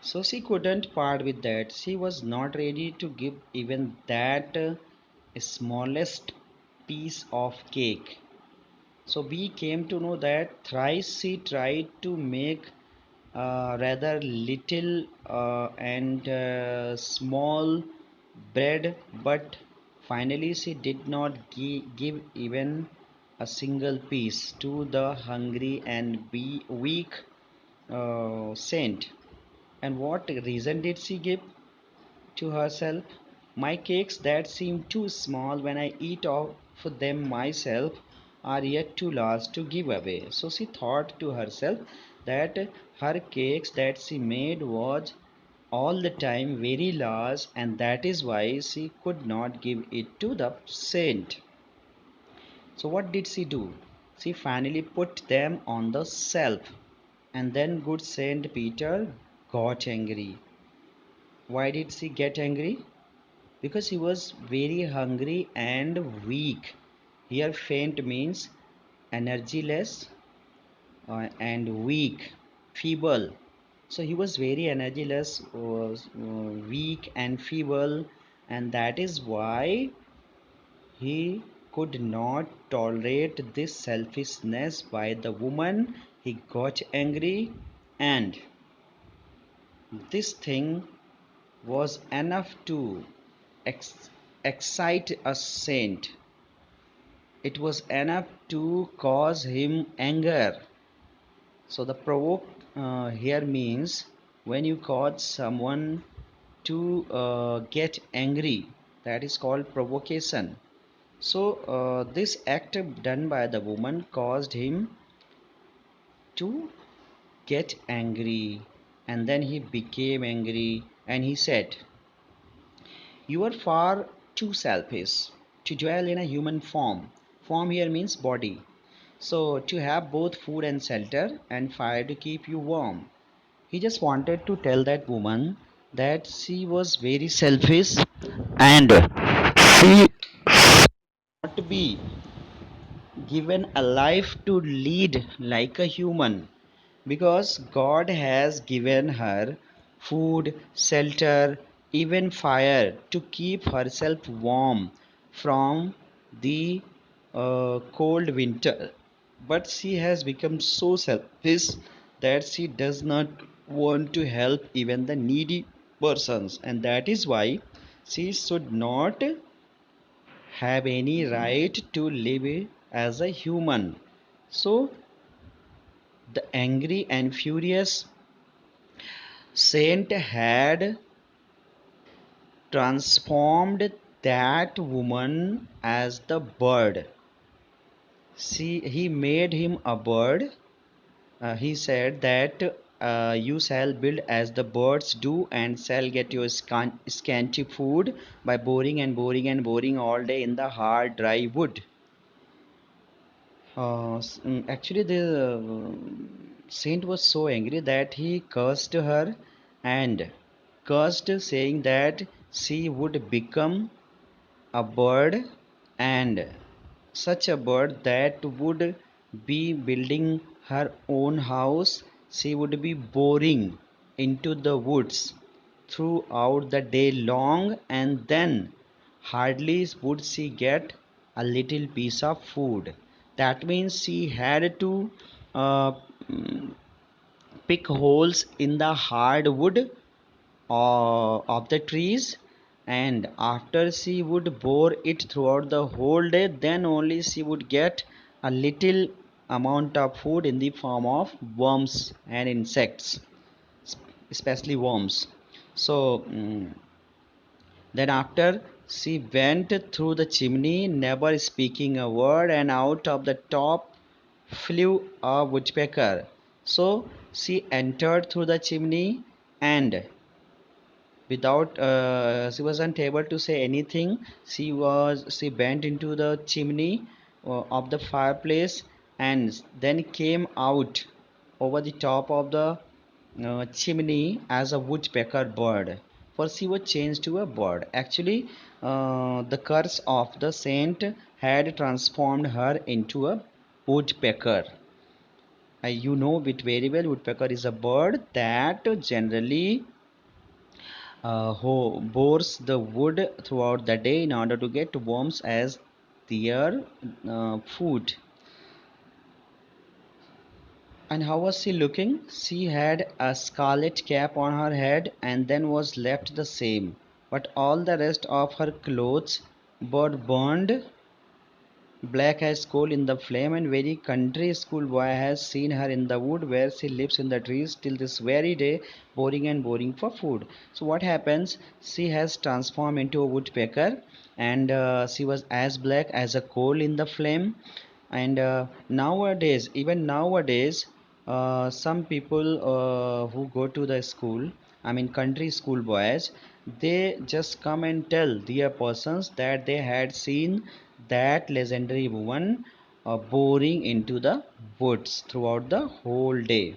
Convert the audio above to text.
So she couldn't part with that. She was not ready to give even that smallest piece of cake. So we came to know that thrice she tried to make rather little and small bread, but finally she did not give even a single piece to the hungry and weak saint. And what reason did she give to herself? My cakes that seem too small when I eat off them myself are yet too large to give away. So she thought to herself that her cakes that she made was all the time very large, and that is why she could not give it to the saint. So what did she do? She finally put them on the shelf, and then good Saint Peter got angry. Why did she get angry? Because he was very hungry and weak. Here, faint means energyless and weak, feeble. So he was very energyless, was weak and feeble, and that is why he could not tolerate this selfishness by the woman. He got angry, and this thing was enough to ex- excite a saint. It was enough to cause him anger. So the provoke here means when you cause someone to get angry, that is called provocation. So this act done by the woman caused him to get angry, and then he became angry and he said, "You are far too selfish to dwell in a human form." Form here means body. So, to have both food and shelter and fire to keep you warm. He just wanted to tell that woman that she was very selfish and she ought to be given a life to lead like a human, because God has given her food, shelter, even fire to keep herself warm from the cold winter. But she has become so selfish that she does not want to help even the needy persons, and that is why she should not have any right to live as a human. So the angry and furious saint had transformed that woman as the bird. See, he made him a bird. He said that you shall build as the birds do and shall get your scanty food by boring and boring and boring all day in the hard dry wood. Actually, the saint was so angry that he cursed her and cursed, saying that she would become a bird, and such a bird that would be building her own house. She would be boring into the woods throughout the day long, and then hardly would she get a little piece of food. That means she had to uh, pick holes in the hardwood of the trees, and after she would bore it throughout the whole day, then only she would get a little amount of food in the form of worms and insects, especially worms. So then after she went through the chimney, never speaking a word, and out of the top flew a woodpecker. So she entered through the chimney, and without she wasn't able to say anything. She bent into the chimney of the fireplace, and then came out over the top of the chimney as a woodpecker bird, for she was changed to a bird. Actually, the curse of the saint had transformed her into a woodpecker. You know it very well. Woodpecker is a bird that generally who bores the wood throughout the day in order to get worms as their food. And how was she looking? She had a scarlet cap on her head and then was left the same, but all the rest of her clothes were burned black as coal in the flame, and very country schoolboy has seen her in the wood where she lives in the trees till this very day, boring and boring for food. So what happens? She has transformed into a woodpecker, and she was as black as a coal in the flame. And nowadays, even nowadays, some people who go to the school, I mean country school boys, they just come and tell their persons that they had seen that legendary woman boring into the woods throughout the whole day.